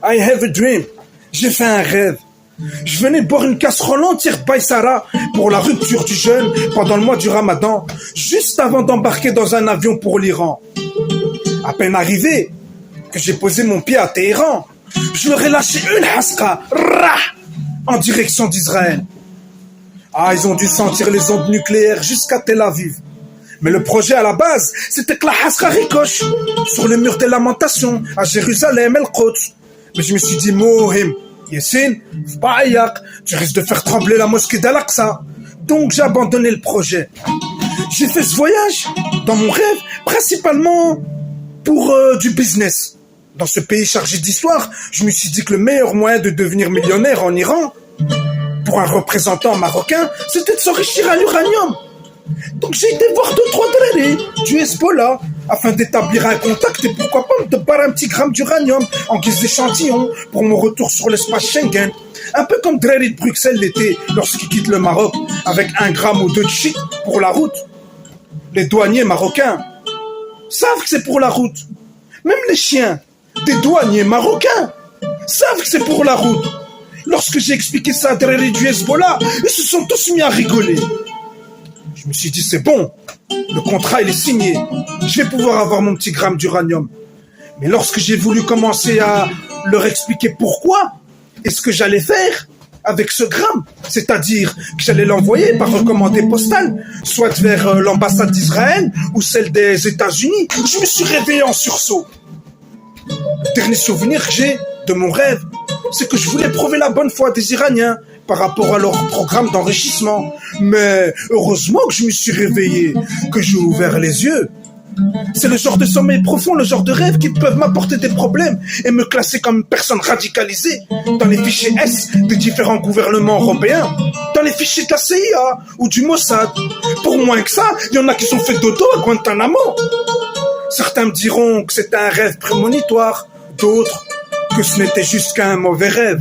I have a dream. J'ai fait un rêve. Je venais boire une casserole entière Baïsara pour la rupture du jeûne pendant le mois du Ramadan, juste avant d'embarquer dans un avion pour l'Iran. À peine arrivé, que j'ai posé mon pied à Téhéran, je leur ai lâché une haska, en direction d'Israël. Ah, ils ont dû sentir les ondes nucléaires jusqu'à Tel Aviv. Mais le projet à la base, c'était que la haska ricoche sur le mur des lamentations à Jérusalem, El-Quds. Mais je me suis dit, Mohim, Yassine, tu risques de faire trembler la mosquée d'Al-Aqsa. Donc j'ai abandonné le projet. J'ai fait ce voyage, dans mon rêve, principalement pour du business. Dans ce pays chargé d'histoire, je me suis dit que le meilleur moyen de devenir millionnaire en Iran, pour un représentant marocain, c'était de s'enrichir à l'uranium. Donc j'ai été voir 2-3 drérés du Hezbollah afin d'établir un contact et pourquoi pas me barrer un petit gramme d'uranium en guise d'échantillon pour mon retour sur l'espace Schengen. Un peu comme Dreri de Bruxelles l'été lorsqu'il quitte le Maroc avec 1 gramme ou 2 de shit pour la route. Les douaniers marocains savent que c'est pour la route. Même les chiens des douaniers marocains savent que c'est pour la route. Lorsque j'ai expliqué ça à Dreri du Hezbollah, ils se sont tous mis à rigoler. Je me suis dit, c'est bon, le contrat il est signé, je vais pouvoir avoir mon petit gramme d'uranium. Mais lorsque j'ai voulu commencer à leur expliquer pourquoi et ce que j'allais faire avec ce gramme, c'est-à-dire que j'allais l'envoyer par recommandé postal, soit vers l'ambassade d'Israël ou celle des États-Unis, je me suis réveillé en sursaut. Le dernier souvenir que j'ai de mon rêve, c'est que je voulais prouver la bonne foi des Iraniens par rapport à leur programme d'enrichissement. Mais heureusement que je me suis réveillé, que j'ai ouvert les yeux. C'est le genre de sommeil profond, le genre de rêve qui peuvent m'apporter des problèmes et me classer comme une personne radicalisée dans les fichiers S des différents gouvernements européens, dans les fichiers de la CIA ou du Mossad. Pour moins que ça, il y en a qui sont fait dodo à Guantanamo. Certains me diront que c'était un rêve prémonitoire, d'autres que ce n'était juste qu'un mauvais rêve.